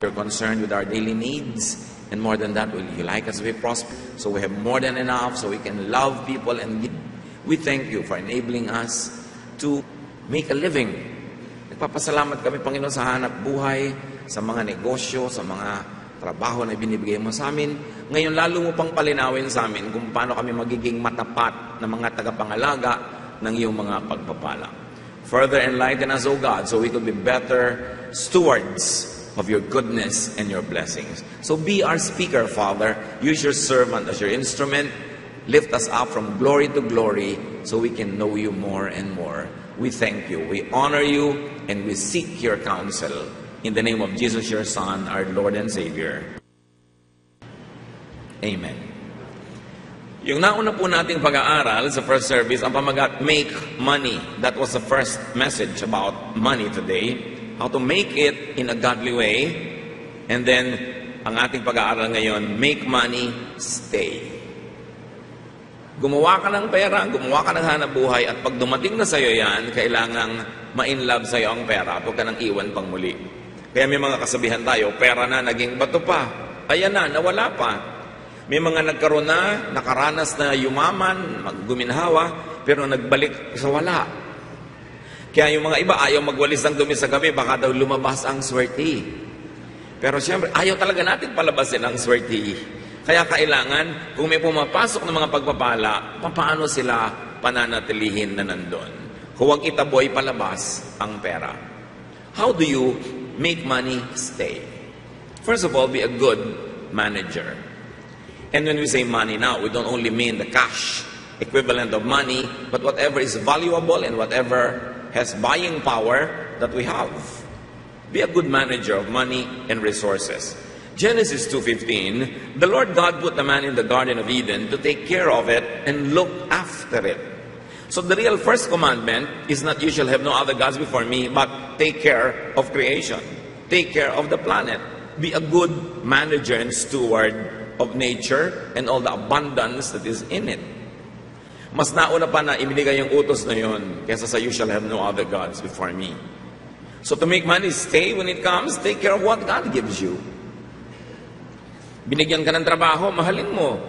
You're concerned with our daily needs. And more than that, will you like us to be prosperous? So we have more than enough so we can love people and give. We thank you for enabling us to make a living. Nagpapasalamat kami, Panginoon, sa hanap buhay, sa mga negosyo, sa mga trabaho na binibigay mo sa amin. Ngayon, lalo mo pang palinawin sa amin kung paano kami magiging matapat na mga tagapangalaga ng iyong mga pagpapala. Further enlighten us, O God, so we could be better stewards of your goodness and your blessings. So be our speaker, Father. Use your servant as your instrument. Lift us up from glory to glory so we can know you more and more. We thank you. We honor you and we seek your counsel. In the name of Jesus, your Son, our Lord and Savior. Amen. Yung nauna po nating pag-aaral sa first service, ang pamagat, Make Money. That was the first message about money today. How to make it in a godly way. And then, ang ating pag-aaral ngayon, Make Money Stay. Gumawa ka ng pera, gumawa ka ng hanap buhay, at pag dumating na sa'yo yan, kailangang ma-inlove sa'yo ang pera, huwag ka nang iwan pang muli. Kaya may mga kasabihan tayo, pera na, naging bato pa. Ayan na, nawala pa. May mga nagkaroon na, nakaranas na yumaman, guminhawa, pero nagbalik sa wala. Kaya yung mga iba, ayaw magwalis ng dumi sa gabi, baka daw lumabas ang swerte. Pero siyempre, ayaw talaga natin palabasin ang swerte. Kaya kailangan, kung may pumapasok ng mga pagpapala, paano sila pananatilihin na nandun? Huwag itaboy palabas ang pera. How do you make money stay? First of all, be a good manager. And when we say money now, we don't only mean the cash equivalent of money, but whatever is valuable and whatever has buying power that we have. Be a good manager of money and resources. Genesis 2:15, the Lord God put the man in the Garden of Eden to take care of it and look after it. So the real first commandment is not you shall have no other gods before me, but take care of creation. Take care of the planet. Be a good manager and steward of nature and all the abundance that is in it. Mas nauna pa na ibinigay yung utos na yun kaysa sa you shall have no other gods before me. So to make money stay when it comes, take care of what God gives you. Binigyan ka ng trabaho, mahalin mo.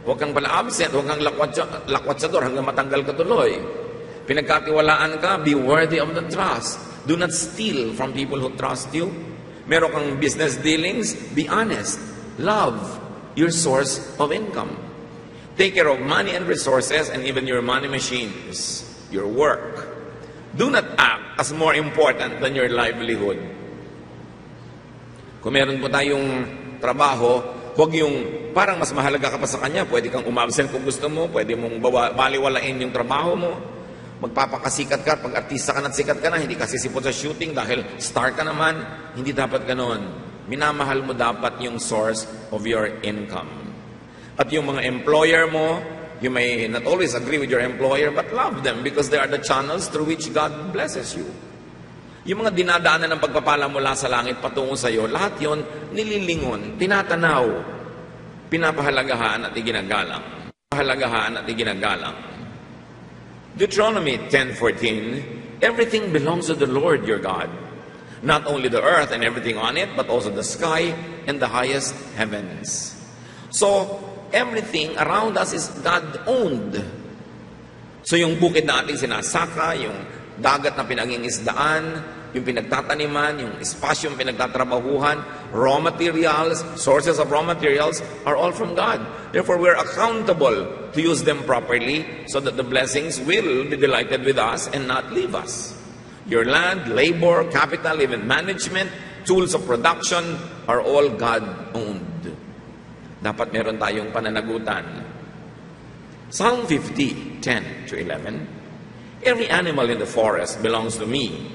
Huwag kang pala absent, huwag kang lakwatsador hanggang matanggal ka tuloy. Pinagkatiwalaan ka, be worthy of the trust. Do not steal from people who trust you. Meron kang business dealings, be honest. Love your source of income. Take care of money and resources and even your money machines, your work. Do not act as more important than your livelihood. Kung meron po tayong trabaho, huwag yung parang mas mahalaga ka pa sa kanya, pwede kang umabsent kung gusto mo, pwede mong baliwalain yung trabaho mo, magpapakasikat ka, pag artista ka na at sikat ka na, hindi ka sisipot sa shooting dahil star ka naman, hindi dapat ganon. Minamahal mo dapat yung source of your income. At yung mga employer mo, you may not always agree with your employer, but love them because they are the channels through which God blesses you. Yung mga dinadaanan ng pagpapala mula sa langit patungo sa iyo, lahat yon nililingon, tinatanaw, pinapahalagahan at iginagalang. Pahalagahan at iginagalang. Deuteronomy 10:14, everything belongs to the Lord your God. Not only the earth and everything on it, but also the sky and the highest heavens. So, everything around us is God-owned. So yung bukid na ating sinasaka, yung dagat na pinangingisdaan, yung pinagtataniman, yung espasyong pinagtatrabahuhan, raw materials, sources of raw materials are all from God. Therefore, we're accountable to use them properly so that the blessings will be delighted with us and not leave us. Your land, labor, capital, even management, tools of production are all God-owned. Dapat meron tayong pananagutan. Psalm 50:10-11. Every animal in the forest belongs to me,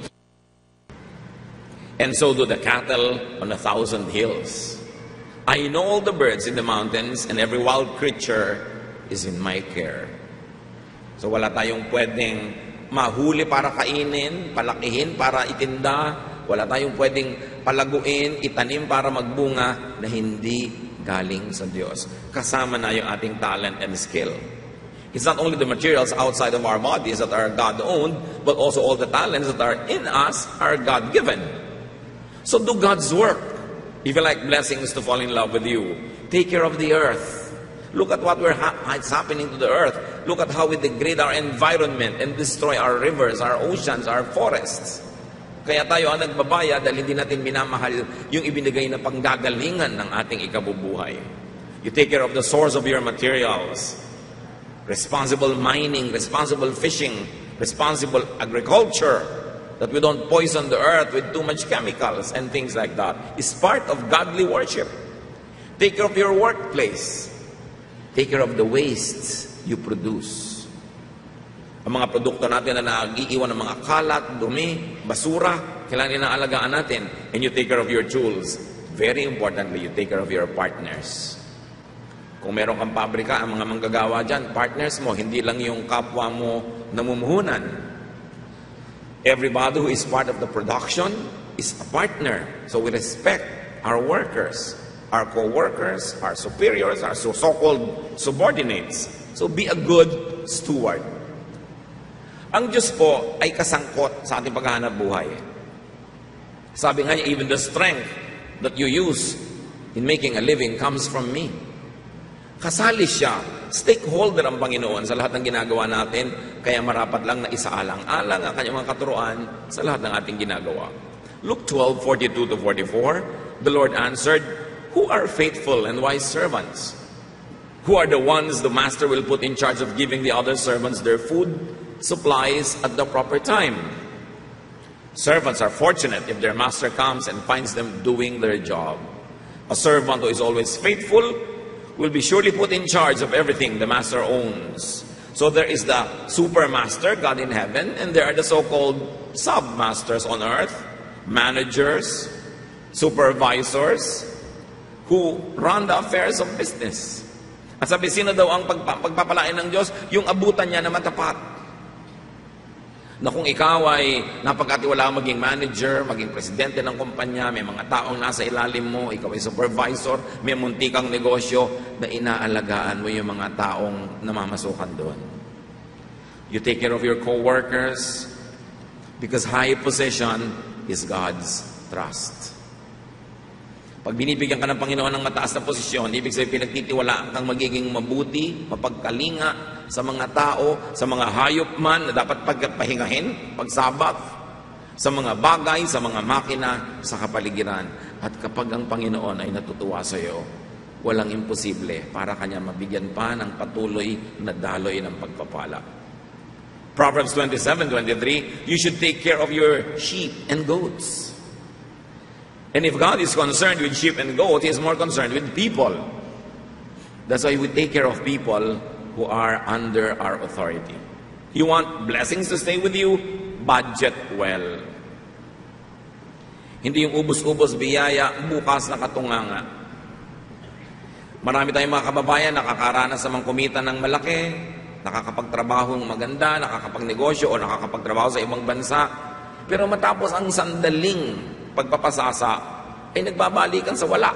and so do the cattle on 1,000 hills. I know all the birds in the mountains, and every wild creature is in my care. So wala tayong pwedeng mahuli para kainin, palakihin para itinda, wala tayong pwedeng palaguin, itanim para magbunga na hindi galing sa Diyos. Kasama na yung ating talent and skill. It's not only the materials outside of our bodies that are God-owned, but also all the talents that are in us are God-given. So do God's work. If you like blessings to fall in love with you, take care of the earth. Look at what it's happening to the earth. Look at how we degrade our environment and destroy our rivers, our oceans, our forests. Kaya tayo ang nagbabaya dahil hindi natin minamahal yung ibinigay na panggagalingan ng ating ikabubuhay. You take care of the source of your materials. Responsible mining, responsible fishing, responsible agriculture, that we don't poison the earth with too much chemicals and things like that, is part of godly worship. Take care of your workplace. Take care of the wastes you produce. Ang mga produkto natin na nag-iiwan ng mga kalat, dumi, basura, kailangan inaalagaan natin. And you take care of your tools. Very importantly, you take care of your partners. Kung meron kang pabrika, ang mga manggagawa dyan, partners mo, hindi lang yung kapwa mo namumuhunan. Everybody who is part of the production is a partner. So we respect our workers, our co-workers, our superiors, our so-called subordinates. So be a good steward. Ang Diyos po ay kasangkot sa ating paghahanap buhay. Sabi nga niya, even the strength that you use in making a living comes from me. Kasali siya, stakeholder ang Panginoon sa lahat ng ginagawa natin, kaya marapat lang na isaalang-alang ang kanyang mga katuruan sa lahat ng ating ginagawa. Luke 12:42-44, the Lord answered, "Who are faithful and wise servants? Who are the ones the master will put in charge of giving the other servants their food, supplies at the proper time? Servants are fortunate if their master comes and finds them doing their job. A servant who is always faithful will be surely put in charge of everything the master owns." So there is the supermaster, God in heaven, and there are the so-called submasters on earth, managers, supervisors, who run the affairs of business. At sabi, sino daw ang pagpapalain ng Diyos? Yung abutan niya na matapat. Na kung ikaw ay napagkatiwala maging manager, maging presidente ng kumpanya, may mga taong nasa ilalim mo, ikaw ay supervisor, may muntikang negosyo, na inaalagaan mo yung mga taong namamasukan doon. You take care of your co-workers because high position is God's trust. Pag binibigyan ka ng Panginoon ng mataas na posisyon, ibig sabihin pinagtitiwalaan kang magiging mabuti, mapagkalinga sa mga tao, sa mga hayop man na dapat pagpahingahin, pagsabat, sa mga bagay, sa mga makina, sa kapaligiran. At kapag ang Panginoon ay natutuwa sa iyo, walang imposible para kanya mabigyan pa ng patuloy na daloy ng pagpapala. Proverbs 27:23, you should take care of your sheep and goats. And if God is concerned with sheep and goats, He is more concerned with people. That's why we take care of people who are under our authority. You want blessings to stay with you? Budget well. Hindi yung ubos-ubos biyaya, bukas na katunganga. Marami tayong mga kababayan nakakaranas sa mga kumita ng malaki, nakakapagtrabaho ng maganda, nakakapagnegosyo o nakakapagtrabaho sa ibang bansa. Pero matapos ang sandaling pagpapasasa, ay nagbabalikan sa wala.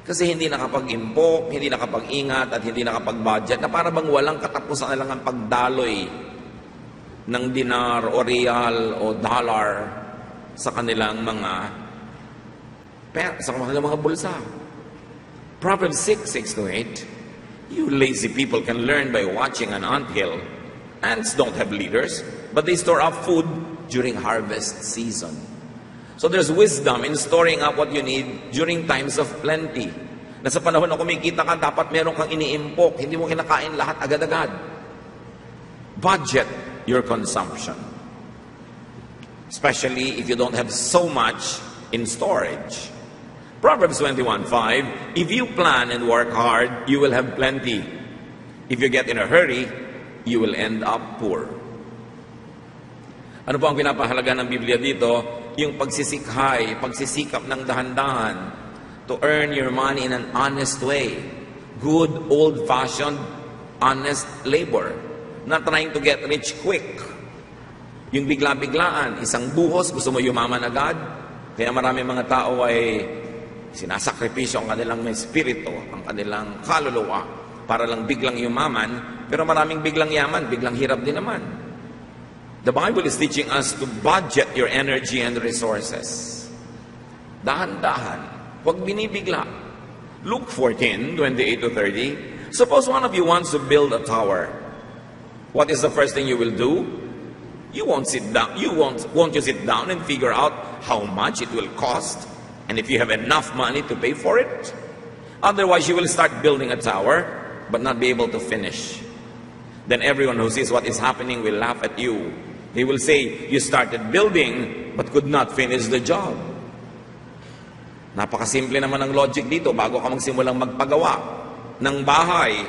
Kasi hindi nakapag-impok, hindi nakapag-ingat, at hindi nakapag-budget, na para bang walang katapusan na lang ang pagdaloy ng dinar o real o dollar sa kanilang mga sa kanilang mga bulsa. Proverbs 6:6-8, you lazy people can learn by watching an anthill. Ants don't have leaders, but they store up food during harvest season. So there's wisdom in storing up what you need during times of plenty. Na sa panahon na kumikita ka, dapat meron kang iniimpok. Hindi mo kinakain lahat agad-agad. Budget your consumption. Especially if you don't have so much in storage. Proverbs 21:5, if you plan and work hard, you will have plenty. If you get in a hurry, you will end up poor. Ano po ang pinapahalaga ng Biblia dito? Yung pagsisikhay, pagsisikap ng dahan-dahan to earn your money in an honest way. Good, old-fashioned, honest labor. Not trying to get rich quick. Yung bigla-biglaan, isang buhos, gusto mo yumaman agad. Kaya marami mga tao ay sinasakripisyo ang kanilang may spirito, ang kanilang kaluluwa, para lang biglang yumaman. Pero maraming biglang yaman, biglang hirap din naman. The Bible is teaching us to budget your energy and resources. Dahan-dahan. Huwag binibigla. Luke 14:28-30. Suppose one of you wants to build a tower. What is the first thing you will do? You won't sit down. Won't you sit down and figure out how much it will cost? And if you have enough money to pay for it? Otherwise, you will start building a tower, but not be able to finish. Then everyone who sees what is happening will laugh at you. He will say, you started building, but could not finish the job. Napakasimple naman ang logic dito. Bago ka magsimulang magpagawa ng bahay,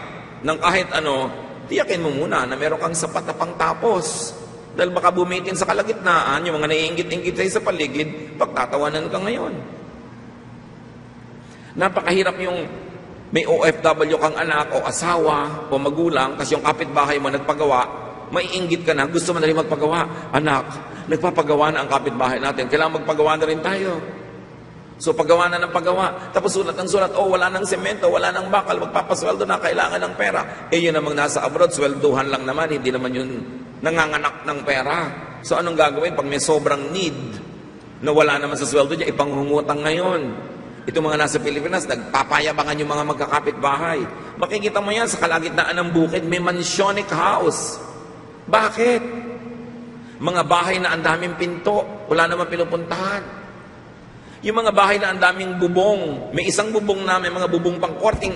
ng kahit ano, tiyakin mo muna na meron kang sapat na pangtapos. Dahil baka bumitin sa kalagitnaan, yung mga naiingit-ingit sa'yo sa paligid, pagtatawanan ka ngayon. Napakahirap yung may OFW kang anak o asawa o magulang, kasi yung kapitbahay mo nagpagawa, maiinggit ka na, gusto mo na rin magpagawa. Anak, nagpapagawa na ang kapitbahay natin, kailangan magpagawa na rin tayo. So paggawa na ng paggawa, tapos sulat ng sulat, wala ng semento, wala ng bakal, magpapasweldo na, kailangan ng pera. Yun namang nasa abroad, swelduhan lang naman, hindi naman yun nanganganak ng pera. So anong gagawin pag may sobrang need na wala naman sa sweldo niya, ipanghungutang ngayon? Ito mga nasa Pilipinas, nagpapayabangan yung mga magkakapit-bahay. Makikita mo yan sa kalagitnaan ng bukid, may mansionic house. Bakit? Mga bahay na ang daming pinto, wala naman pinupuntahan. Yung mga bahay na ang daming bubong, may isang bubong na may mga bubong pang korting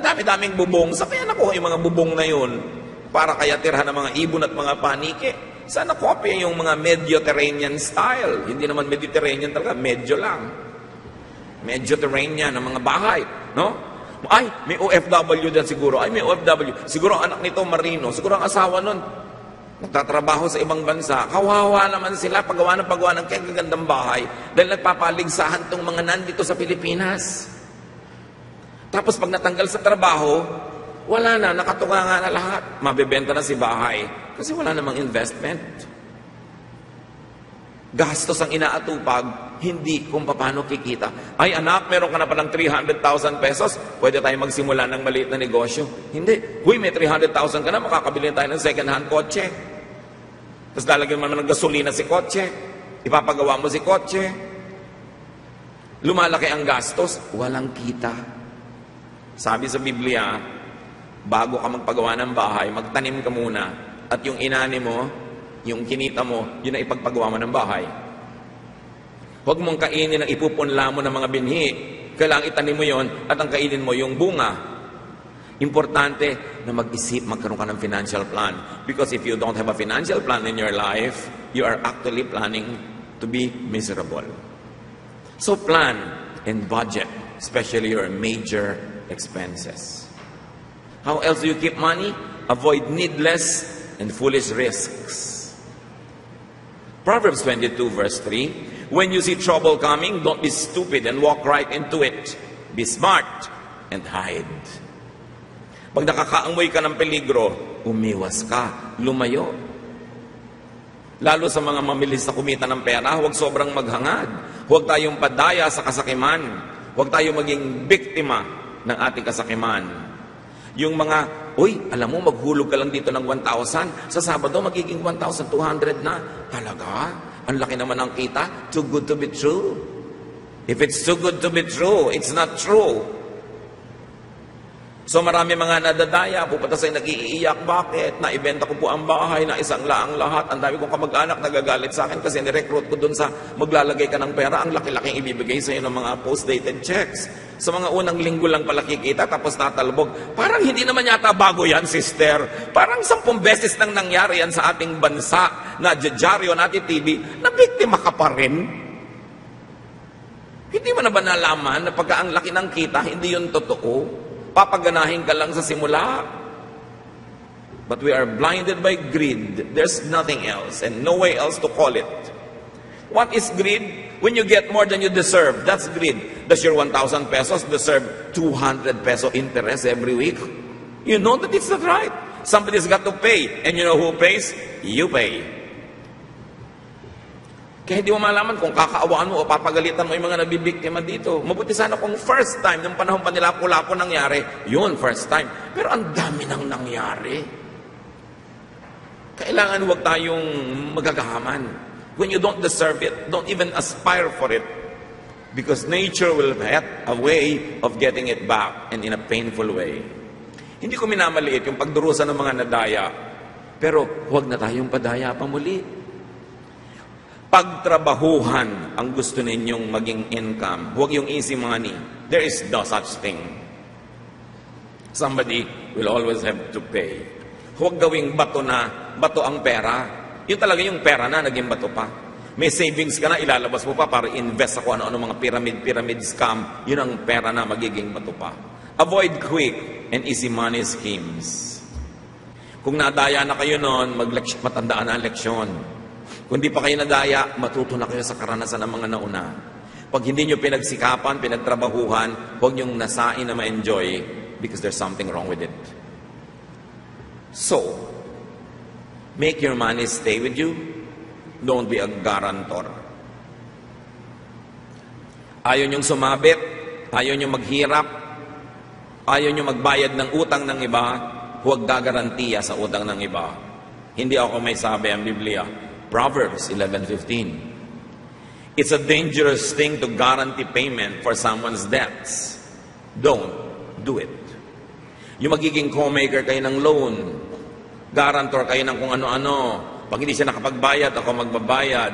dami-daming bubong. Sa kaya nakuha yung mga bubong na yun? Para kaya tirhan ng mga ibon at mga panike. Sana kopya yung mga Mediterranean style. Hindi naman Mediterranean talaga, medyo lang. Mediterranean ang mga bahay, no? Ay, may OFW dyan siguro. Ay, may OFW. Siguro ang anak nito marino. Siguro ang asawa nun nagtatrabaho sa ibang bansa. Kawawa naman sila paggawa ng kagagandang bahay dahil nagpapaligsahan tong mga nandito sa Pilipinas. Tapos pag natanggal sa trabaho, wala na, nakatuka nga na lahat. Mabebenta na si bahay kasi wala namang investment. Gastos ang inaatupag, hindi kung paano kikita. Ay anak, meron ka na palang 300,000 pesos, pwede tayo magsimula ng maliit na negosyo. Hindi. Huy, may 300,000 ka na, makakabili tayo ng second-hand kotse. Tapos lalagyan mo naman ng gasolina si kotse. Ipapagawa mo si kotse. Lumalaki ang gastos, walang kita. Sabi sa Biblia, bago ka magpagawa ng bahay, magtanim ka muna. At yung inani mo, yung kinita mo, yun ang ipagpagawa mo ng bahay. Huwag mong kainin ang ipupunla mo ng mga binhi. Kailangang itanim mo yon at ang kainin mo yung bunga. Importante na mag-isip, magkaroon ka ng financial plan. Because if you don't have a financial plan in your life, you are actually planning to be miserable. So plan and budget, especially your major expenses. How else do you keep money? Avoid needless and foolish risks. Proverbs 22 verse 3, when you see trouble coming, don't be stupid and walk right into it. Be smart and hide. Pag nakakaamoy ka ng peligro, umiwas ka, lumayo. Lalo sa mga mamilis na kumita ng pera, huwag sobrang maghangad. Huwag tayong padaya sa kasakiman. Huwag tayong maging biktima ng ating kasakiman. Yung mga, alam mo, maghulog ka lang dito ng 1,000, sa Sabado magiging 1,200 na. Talaga? Ang laki naman ang kita? Too good to be true. If it's too good to be true, it's not true. So marami mga nadadaya, pupunta sa'yo nag-iiyak, bakit? Naibenta ko po ang bahay, na isang laang lahat. Ang dami kong kamag-anak nagagalit sa akin kasi nirecruit ko dun sa maglalagay ka ng pera, ang laki-laking ibibigay sa'yo ng mga post-dated checks. Sa mga unang linggo lang pala kikita, tapos tatalbog. Parang hindi naman yata bago yan, sister. Parang 10 beses nang nangyari yan sa ating bansa, na dyaryo natin TV, na biktima ka pa rin. Hindi mo na ba nalaman na pagka ang laki ng kita, hindi yun totoo? Papaganahin ka lang sa simula. But we are blinded by greed. There's nothing else and no way else to call it. What is greed? When you get more than you deserve, that's greed. Does your 1,000 pesos deserve 200 peso interest every week? You know that it's not right. Somebody's got to pay. And you know who pays? You pay. Kaya hindi mo malaman kung kakaawaan mo o papagalitan mo yung mga nabibiktima dito. Mabuti sana kung first time, ng panahon pa nila pula-po nangyari, yun, first time. Pero ang dami nang nangyari. Kailangan huwag tayong magagahaman. When you don't deserve it, don't even aspire for it. Because nature will have a way of getting it back and in a painful way. Hindi ko minamaliit yung pagdurusa ng mga nadaya, pero huwag na tayong padaya pa muli. Pagtrabahuhan ang gusto ninyong maging income. Huwag yung easy money. There is no such thing. Somebody will always have to pay. Huwag gawing bato ang pera. Yun talaga yung pera na, naging bato pa. May savings ka na, ilalabas mo pa para invest sa kung ano-ano mga pyramid scam. Yun ang pera na, magiging bato pa. Avoid quick and easy money schemes. Kung nadaya na kayo noon, matandaan na ang leksyon. Kung di pa kayo nadaya, matuto na kayo sa karanasan ng mga nauna. Pag hindi nyo pinagsikapan, pinagtrabahuhan, huwag nyong nasain na ma-enjoy because there's something wrong with it. So, make your money stay with you. Don't be a guarantor. Ayaw nyong sumabit, ayaw nyong maghirap, ayaw nyong magbayad ng utang ng iba, huwag gagarantiya sa utang ng iba. Hindi ako may sabi ang Biblia. Proverbs 11:15. It's a dangerous thing to guarantee payment for someone's debts. Don't do it. Yung magiging co-maker kayo ng loan, guarantor kayo ng kung ano-ano. Pag hindi siya nakapagbayad, ako magbabayad.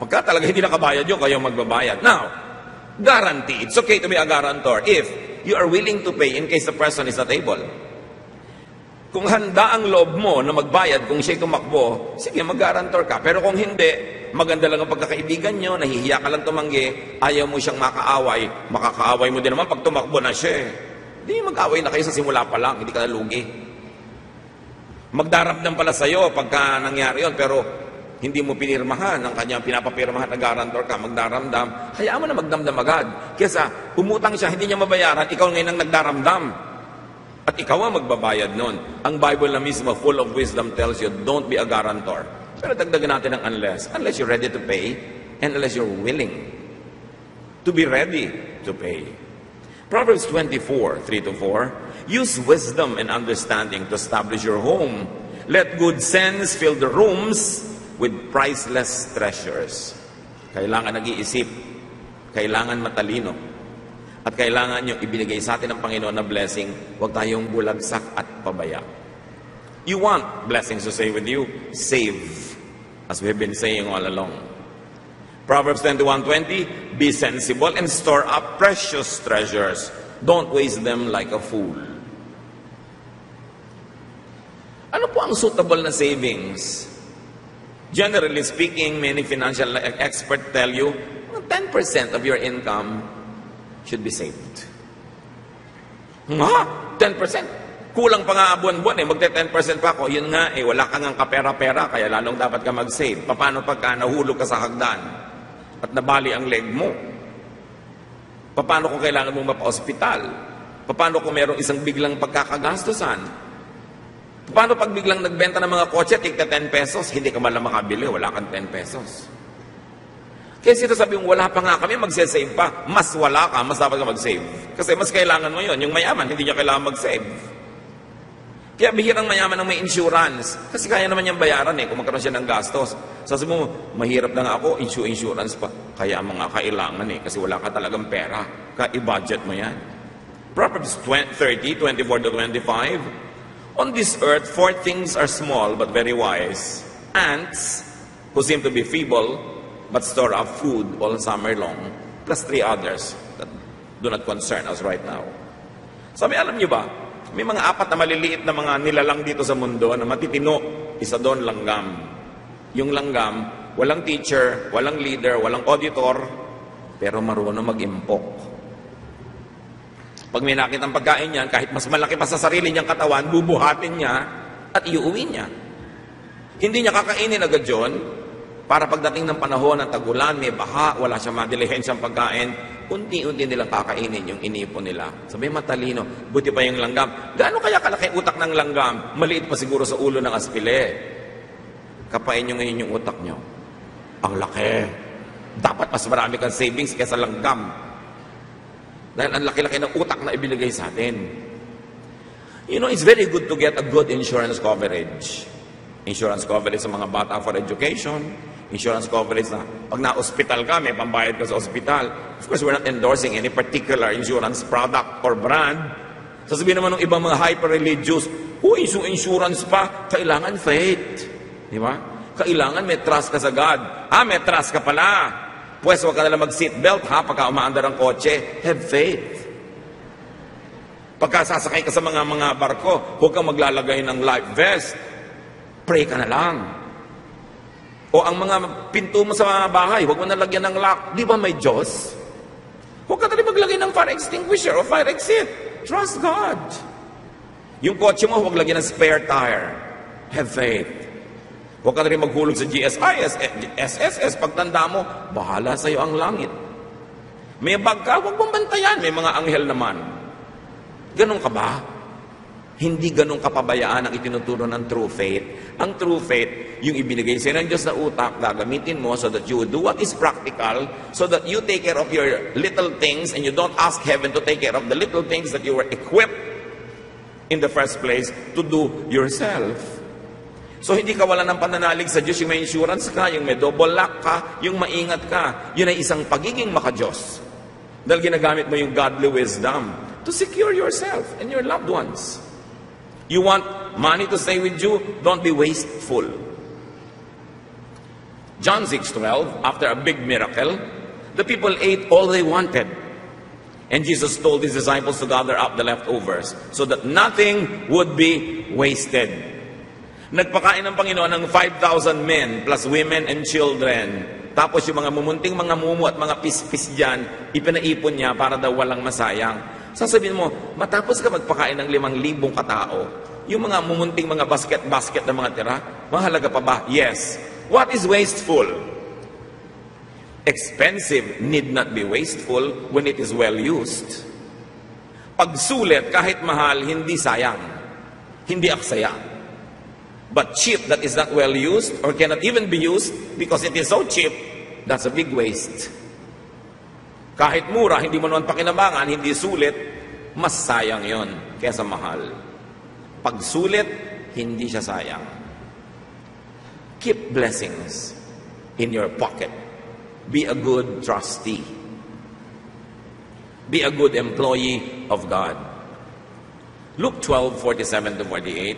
Pagka talaga hindi nakabayad yun, kayo magbabayad. Now, guarantee. It's okay to be a guarantor if you are willing to pay in case the person is not able. Kung handa ang loob mo na magbayad, kung siya'y tumakbo, sige, mag-guarantor ka. Pero kung hindi, maganda lang ang pagkakaibigan nyo, nahihiya ka lang tumanggi, ayaw mo siyang makaaway, makakaaway mo din naman pag tumakbo na siya. Hindi, mag-away na kayo sa simula pa lang, hindi ka nalugi. Magdaramdam pala sa'yo pagka nangyari yon, pero hindi mo pinirmahan ang kanyang pinapapirmahan na guarantor ka, magdaramdam, hayaan mo na magdamdam agad. Kesa, umutang siya, hindi niya mabayaran, ikaw ngayon ang nagdaramdam. At ikaw ang magbabayad nun. Ang Bible na mismo, full of wisdom, tells you, don't be a guarantor. Pero dagdagan natin ang unless. Unless you're ready to pay, and unless you're willing to be ready to pay. Proverbs 24:3-4. Use wisdom and understanding to establish your home. Let good sense fill the rooms with priceless treasures. Kailangan nag-iisip. Kailangan matalino. At kailangan nyo ibinigay sa atin ng Panginoon na blessing, huwag tayong bulagsak at pabaya. You want blessings to stay with you? Save, as we have been saying all along. Proverbs 21:20, be sensible and store up precious treasures. Don't waste them like a fool. Ano po ang suitable na savings? Generally speaking, many financial experts tell you, 10% of your income should be saved. 10%? Kulang pa nga buwan-buwan magte-10% pa ako. Yun nga wala kang kapera-pera, kaya lalong dapat ka mag-save. Paano pagka nahulog ka sa hagdan at nabali ang leg mo? Paano kung kailangan mong mapa-ospital? Paano kung mayroong isang biglang pagkakagastusan? Paano pag biglang nagbenta ng mga kotse, tigta 10 pesos, hindi ka malang makabili, wala kang 10 pesos. Kaya sinasabi yung wala pa nga kami, mag-save pa. Mas wala ka, mas dapat ka mag-save. Kasi mas kailangan mo yun. Yung mayaman, hindi niya kailangan mag-save. Kaya bihirang mayaman ng may insurance. Kasi kaya naman niyang bayaran kung magkaroon siya ng gastos. Sabi mo, mahirap na nga ako, insurance pa. Kaya mga kailangan kasi wala ka talagang pera. Kaya i-budget mo yan. Proverbs 30:24-25. On this earth, 4 things are small but very wise. Ants, who seem to be feeble, but store up food all summer long, plus 3 others that do not concern us right now. Sabi, alam niyo ba, may mga 4 na maliliit na mga nilalang dito sa mundo na matitino. Isa doon, langgam. Yung langgam, walang teacher, walang leader, walang auditor, pero marunong mag-impok. Pag may nakitang pagkain niyan, kahit mas malaki pa sa sarili niyang katawan, bubuhatin niya at iuwi niya. Hindi niya kakainin agad yun, para pagdating ng panahon ng tagulan, may baha, wala siyang madilihensyang pagkain, unti-unti nilang kakainin yung inipon nila. Sabi, matalino. Buti pa yung langgam. Gaano kaya kalaki utak ng langgam? Maliit pa siguro sa ulo ng aspile. Kapain nyo ngayon yung utak nyo. Ang laki. Dapat mas marami kang savings kaysa langgam. Dahil ang laki-laki ng utak na ibinigay sa atin. You know, it's very good to get a good insurance coverage. Insurance coverage sa mga bata for education, insurance coverage na. Pag na-hospital ka, may pambayad ka sa hospital. Of course, we're not endorsing any particular insurance product or brand. Sasabihin naman ng ibang mga hyper-religious, insurance pa, kailangan faith. Di ba? Kailangan may trust ka sa God. May trust ka pala. Pues, huwag ka nalang mag-seatbelt, pagka umaandar ang kotse. Have faith. Pagka sasakay ka sa mga barko, huwag kang maglalagay ng life vest. Pray ka na lang. O ang mga pinto mo sa mga bahay, huwag mo nalagyan ng lock. Di ba may Diyos? Huwag ka talaga maglagay ng fire extinguisher o fire exit. Trust God. Yung kotse mo, huwag lagyan ng spare tire. Have faith. Huwag ka rin maghulog sa GSI, SSS, pagtanda mo, bahala sa'yo ang langit. May bag ka, huwag mong bantayan, may mga anghel naman. Ganon ka ba? Hindi ganon kapabayaan ang itinuturo ng true faith. Ang true faith, yung ibinigay sa'yo ng Diyos na utak, gagamitin mo so that you do what is practical, so that you take care of your little things and you don't ask heaven to take care of the little things that you were equipped in the first place to do yourself. So hindi ka wala ng pananalig sa Diyos, yung may insurance ka, yung may double lock ka, yung maingat ka. Yun ay isang pagiging maka-Diyos. Dahil ginagamit mo yung godly wisdom to secure yourself and your loved ones. You want money to stay with you? Don't be wasteful. John 6:12, after a big miracle, the people ate all they wanted. And Jesus told his disciples to gather up the leftovers so that nothing would be wasted. Nagpakain ng Panginoon ng 5,000 men plus women and children. Tapos yung mga mumunting mga mumu at mga pis-pis dyan, ipinaipon niya para daw walang masayang. Sasabihin mo, matapos ka magpakain ng 5,000 katao, yung mga mumunting mga basket na mga tira, mahalaga pa ba? Yes. What is wasteful? Expensive need not be wasteful when it is well used. Pagsulit, kahit mahal, hindi sayang. Hindi aksaya. But cheap that is not well used or cannot even be used because it is so cheap, that's a big waste. Kahit mura, hindi mo naman pakinabangan, hindi sulit, mas sayang yon kaysa mahal. Pag sulit, hindi siya sayang. Keep blessings in your pocket. Be a good trustee. Be a good employee of God. Luke 12:47-48.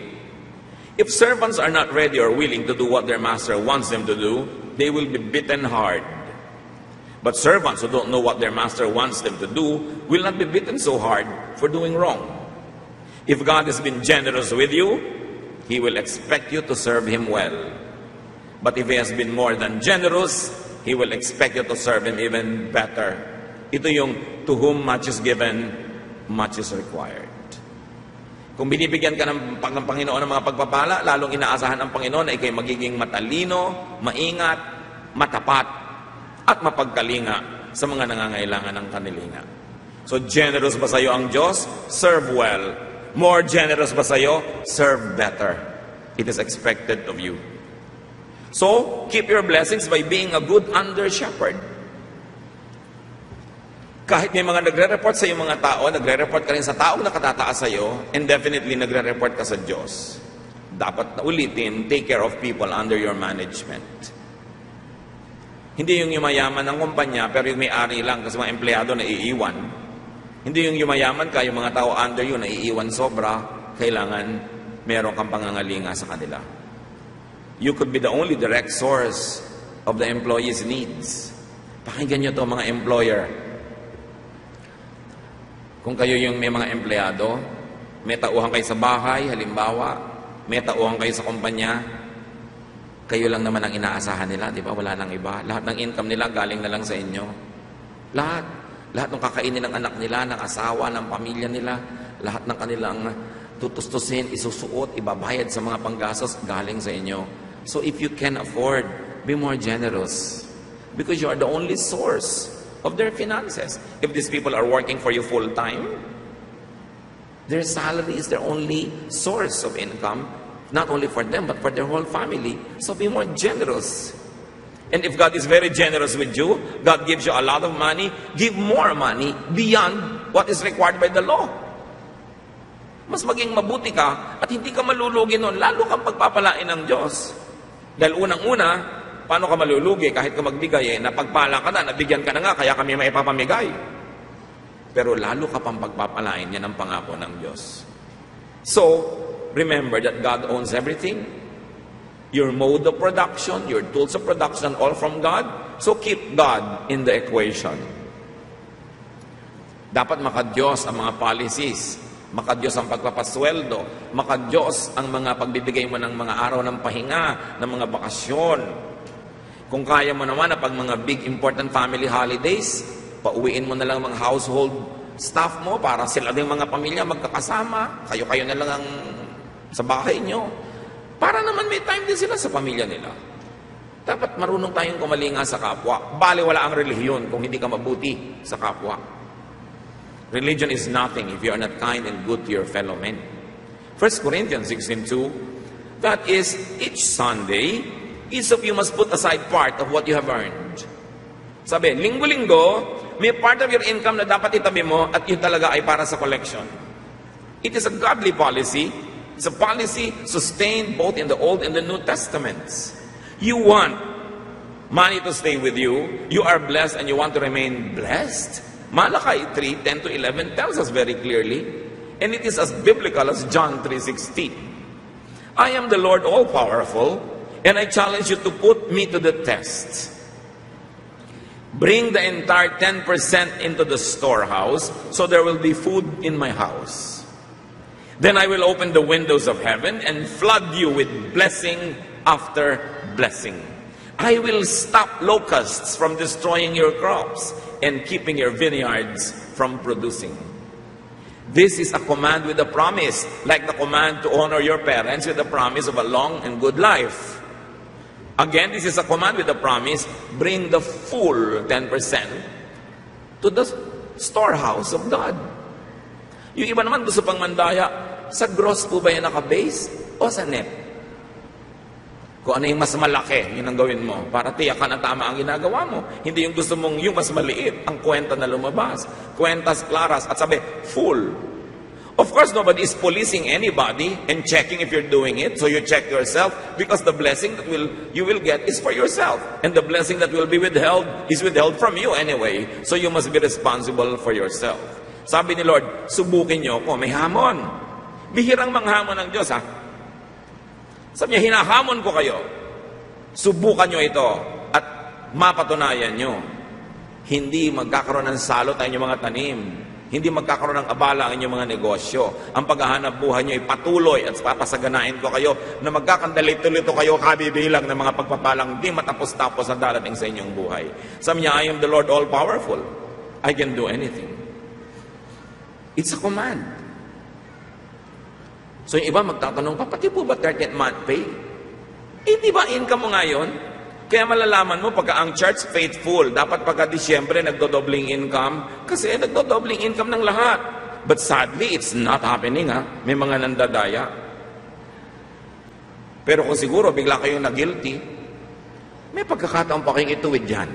If servants are not ready or willing to do what their master wants them to do, they will be bitten hard. But servants who don't know what their master wants them to do will not be bitten so hard for doing wrong. If God has been generous with you, He will expect you to serve Him well. But if He has been more than generous, He will expect you to serve Him even better. Ito yung to whom much is given, much is required. Kung binibigyan ka ng Panginoon ng mga pagpapala, lalong inaasahan ng Panginoon na ikay magiging matalino, maingat, matapat, at mapagkalinga sa mga nangangailangan ng kanilinga. So, generous ba sa'yo ang Diyos? Serve well. More generous ba sa'yo? Serve better. It is expected of you. So, keep your blessings by being a good under-shepherd. Kahit may mga nagre-report sa iyong mga tao, nagre-report ka rin sa taong nakatataas sa iyo, and definitely nagre-report ka sa Diyos. Dapat na ulitin, take care of people under your management. Hindi yung yumayaman ng kumpanya, pero yung may-ari lang kasi mga empleyado na iiwan. Hindi yung yumayaman ka, yung mga tao under you na iiwan sobra, kailangan meron kang pangangalinga sa kanila. You could be the only direct source of the employee's needs. Pakinggan nyo to mga employer. Kung kayo yung may mga empleyado, may tauhan kayo sa bahay, halimbawa, may tauhan kayo sa kumpanya, kayo lang naman ang inaasahan nila, di ba? Wala nang iba. Lahat ng income nila galing na lang sa inyo. Lahat. Lahat ng kakainin ng anak nila, ng asawa, ng pamilya nila, lahat ng kanilang tutustusin, isusuot, ibabayad sa mga panggastos, galing sa inyo. So if you can afford, be more generous. Because you are the only source of their finances. If these people are working for you full-time, their salary is their only source of income, not only for them, but for their whole family. So be more generous. And if God is very generous with you, God gives you a lot of money, give more money beyond what is required by the law. Mas maging mabuti ka at hindi ka malulugi nun, lalo kang pagpapalain ng Diyos. Dahil unang-una, Paano ka malulugi kahit ka magbigay? Napagpala ka na, nabigyan ka na nga, kaya kami maipapamigay. Pero lalo ka pang pagpapalain, yan ang pangako ng Diyos. So, remember that God owns everything. Your mode of production, your tools of production, all from God. So keep God in the equation. Dapat makadiyos ang mga policies, makadiyos ang pagpapasweldo, makadiyos ang mga pagbibigay mo ng mga araw ng pahinga, ng mga bakasyon. Kung kaya mo naman na pag mga big important family holidays, pauwiin mo na lang mga household staff mo para sila ding mga pamilya magkakasama, kayo-kayo na lang ang sa bahay nyo. Para naman may time din sila sa pamilya nila. Dapat marunong tayong kumalinga sa kapwa. Baliwala ang relihiyon kung hindi ka mabuti sa kapwa. Religion is nothing if you are not kind and good to your fellow men. 1 Corinthians 16:2, that is, each Sunday, each of you must put aside part of what you have earned. Sabi, linggo-linggo, may part of your income na dapat itabi mo at yun talaga ay para sa collection. It is a godly policy. It's a policy sustained both in the Old and the New Testaments. You want money to stay with you. You are blessed and you want to remain blessed. Malachi 3:10-11 tells us very clearly, and it is as biblical as John 3:16. I am the Lord all-powerful, and I challenge you to put me to the test. Bring the entire 10% into the storehouse, so there will be food in my house. Then I will open the windows of heaven and flood you with blessing after blessing. I will stop locusts from destroying your crops and keeping your vineyards from producing. This is a command with a promise, like the command to honor your parents with the promise of a long and good life. Again, this is a command with a promise, bring the full 10% to the storehouse of God. Yung iba naman gusto pang mandaya, sa gross po ba yan naka-base o sa net? Kung ano yung mas malaki, yun ang gawin mo. Para tiyakan na tama ang ginagawa mo. Hindi yung gusto mong yung mas maliit, ang kwenta na lumabas. Kwentas claras, at sabi, full. Of course, nobody is policing anybody and checking if you're doing it. So you check yourself, because the blessing that you will get is for yourself. And the blessing that will be withheld is withheld from you anyway. So you must be responsible for yourself. Sabi ni Lord, subukin nyo ko, may hamon. Bihirang manghamon ng Diyos, ha? Sabi niya, hinahamon ko kayo. Subukan nyo ito at mapatunayan nyo. Hindi magkakaroon ng salot ang inyong mga tanim. Hindi magkakaroon ng abala ang inyong mga negosyo. Ang paghahanap buhay nyo ay patuloy at papasaganain ko kayo na magkakandalito-lito kayo kabibilang ng mga pagpapalang di matapos-tapos na darating sa inyong buhay. Sabi niya, I am the Lord all-powerful. I can do anything. It's a command. So yung iba magtatanong, pati po ba 30th month pay? Di ba income mo ngayon? Kaya malalaman mo pagka ang church faithful, dapat pagka Disyembre nagdodobling income, kasi nagdodobling income ng lahat. But sadly, it's not happening, ha? May mga nandadaya. Pero kung siguro bigla kayong na-guilty, may pagkakataon pa kayong ituwid dyan.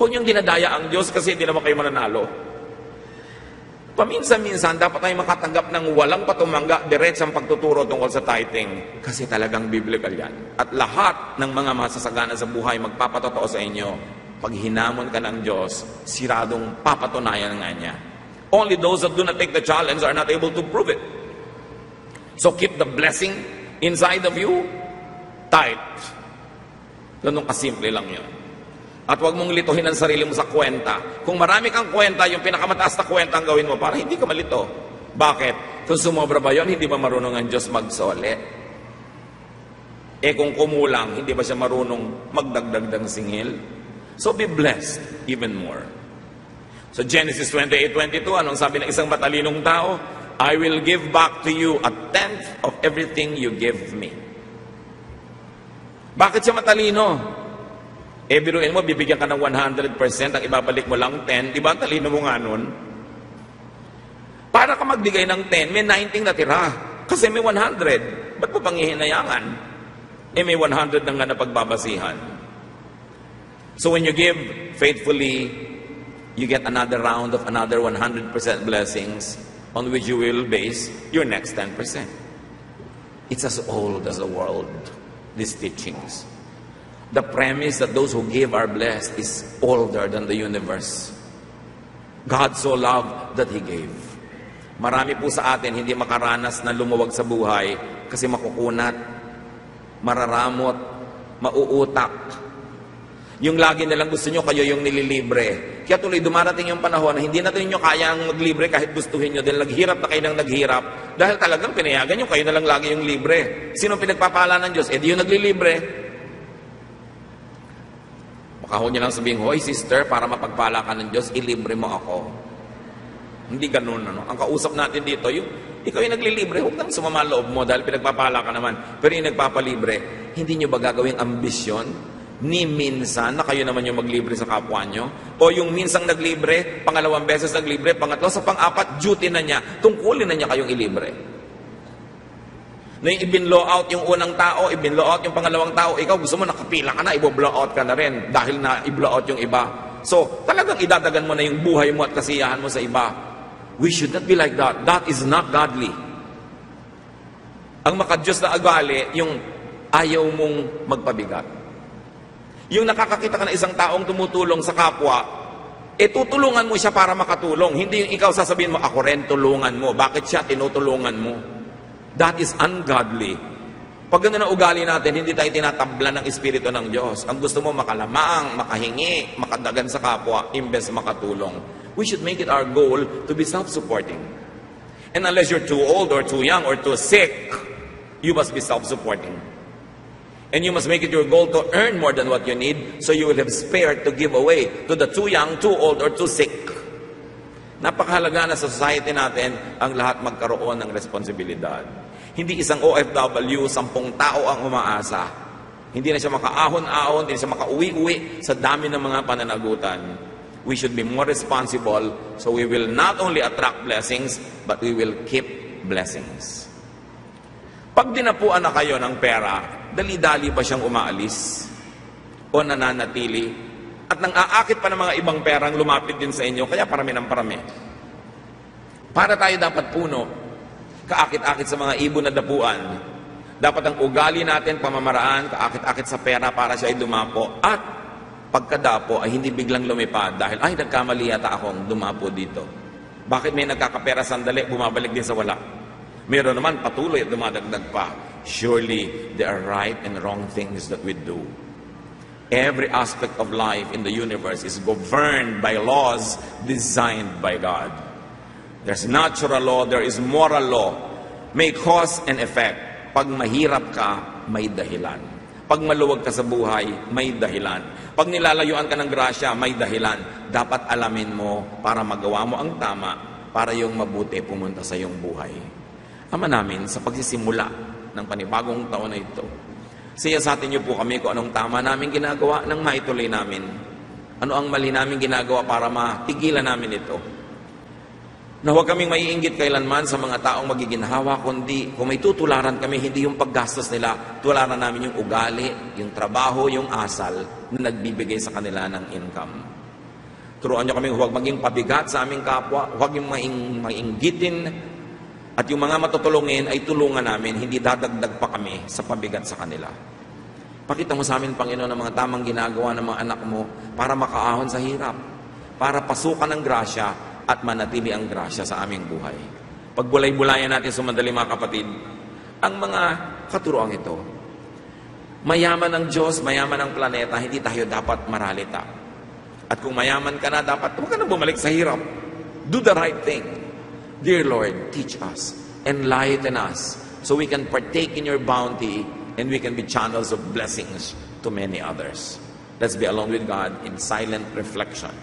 Huwag niyong dinadaya ang Diyos kasi hindi naman kayo mananalo. Paminsan-minsan, dapat tayo makatanggap ng walang patumangga, diretsang pagtuturo tungkol sa tithing. Kasi talagang biblical yan. At lahat ng mga masasagana sa buhay magpapatotoo sa inyo. Pag hinamon ka ng Diyos, siradong papatunayan nga niya. Only those that do not take the challenge are not able to prove it. So keep the blessing inside of you tight. Ganun kasimple lang yun. At huwag mong lituhin ang sarili mo sa kwenta. Kung marami kang kwenta, yung pinakamataas na kwenta ang gawin mo para hindi ka malito. Bakit? Kung sumobra ba yun, hindi ba marunong ang Diyos magsole? Kung kumulang, hindi ba siya marunong magdagdag ng singil? So be blessed even more. So Genesis 28:22, anong sabi ng isang matalinong tao? I will give back to you 1/10 of everything you give me. Bakit siya matalino? Biruin mo, bibigyan ka ng 100%, ang ibabalik mo lang 10, di ba? Ang talino mo nga nun. Para ka magbigay ng 10, may 19 natira. Kasi may 100. Ba't mo panghihinayangan? May 100 na nga na pagbabasihan. So when you give faithfully, you get another round of another 100% blessings on which you will base your next 10%. It's as old as the world, these teachings. The premise that those who give are blessed is older than the universe. God so loved that He gave. Marami po sa atin hindi makaranas na lumuwag sa buhay kasi makukunat, mararamot, mauutak. Yung lagi nilang gusto nyo, kayo yung nililibre. Kaya tuloy dumarating yung panahon na hindi natin nyo kayang maglibre kahit gustuhin nyo dahil naghirap na kayo ng naghirap. Dahil talagang pinayagan nyo, kayo na lang lagi yung libre. Sino pinagpapala ng Diyos? Di yung naglilibre. Baka ho nyo lang sabihin, hoy sister, para mapagpala ka ng Diyos, ilibre mo ako. Hindi ganun, ano? Ang kausap natin dito, ikaw yung naglilibre, huwag nang sumama loob mo dahil pinagpapala ka naman. Pero yung nagpapalibre, hindi nyo ba gagawing ambisyon? Ni minsan na kayo naman yung maglibre sa kapwa nyo? O yung minsang naglibre, pangalawang beses naglibre, pangatlo, sa pang-apat, duty na niya, tungkulin na niya kayong ilibre. Na yung ibinlow out yung unang tao, ibinlow out yung pangalawang tao, ikaw gusto mo nakapila ka na, iboblow out ka na rin dahil na iblow out yung iba. So, talagang idadagan mo na yung buhay mo at kasiyahan mo sa iba. We should not be like that. That is not godly. Ang makadiyos na agali, yung ayaw mong magpabigat. Yung nakakakita ka na isang taong tumutulong sa kapwa, tutulungan mo siya para makatulong. Hindi yung ikaw sasabihin mo, ako rin tulungan mo. Bakit siya tinutulungan mo? That is ungodly. Pag gano'n ang ugali natin, hindi tayo tinatabla ng Espiritu ng Diyos. Ang gusto mo makalamang, makahingi, makadagan sa kapwa, imbes makatulong. We should make it our goal to be self-supporting. And unless you're too old or too young or too sick, you must be self-supporting. And you must make it your goal to earn more than what you need so you will have spared to give away to the too young, too old, or too sick. Napakahalaga na sa society natin ang lahat magkaroon ng responsibilidad. Hindi isang OFW, 10 tao ang umaasa. Hindi na siya makaahon-ahon, hindi na siya makauwi-uwi sa dami ng mga pananagutan. We should be more responsible so we will not only attract blessings, but we will keep blessings. Pag dinapuan na kayo ng pera, dali-dali ba siyang umaalis? O nananatili? At nang aakit pa ng mga ibang perang lumapit din sa inyo, kaya parami ng parami. Para tayo dapat puno, kaakit-akit sa mga ibon na dapuan. Dapat ang ugali natin, pamamaraan, kaakit-akit sa pera para siya ay dumapo. At pagkadapo ay hindi biglang lumipad dahil, ay, nagkamali yata akong dumapo dito. Bakit may nagkakapera sandali, bumabalik din sa wala? Meron naman patuloy at dumadagdag pa. Surely, there are right and wrong things that we do. Every aspect of life in the universe is governed by laws designed by God. There's natural law, there is moral law. May cause and effect. Pag mahirap ka, may dahilan. Pag maluwag ka sa buhay, may dahilan. Pag nilalayuan ka ng grasya, may dahilan. Dapat alamin mo para magawa mo ang tama, para yung mabuti pumunta sa iyong buhay. Ama namin, sa pagsisimula ng panibagong taon na ito, siyasatin niyo po kami kung anong tama namin ginagawa nang maituloy namin. Ano ang mali namin ginagawa para matigilan namin ito. Na huwag kaming maiinggit kailanman sa mga taong magiginhawa, kundi kung may tutularan kami, hindi yung paggastos nila, tularan namin yung ugali, yung trabaho, yung asal na nagbibigay sa kanila ng income. Turuan niyo kami huwag maging pabigat sa aming kapwa, huwag yung mainggitin, at yung mga matutulungin ay tulungan namin, hindi dadagdag pa kami sa pabigat sa kanila. Pakita mo sa amin, Panginoon, ang mga tamang ginagawa ng mga anak mo para makaahon sa hirap, para pasukan ng grasya at manatili ang grasya sa aming buhay. Pagbulay-bulayan natin sumandali, mga kapatid, ang mga katuroang ito. Mayaman ang Diyos, mayaman ang planeta, hindi tayo dapat maralita. At kung mayaman ka na, dapat huwag ka na bumalik sa hirap. Do the right thing. Dear Lord, teach us, enlighten us, so we can partake in your bounty and we can be channels of blessings to many others. Let's be alone with God in silent reflection.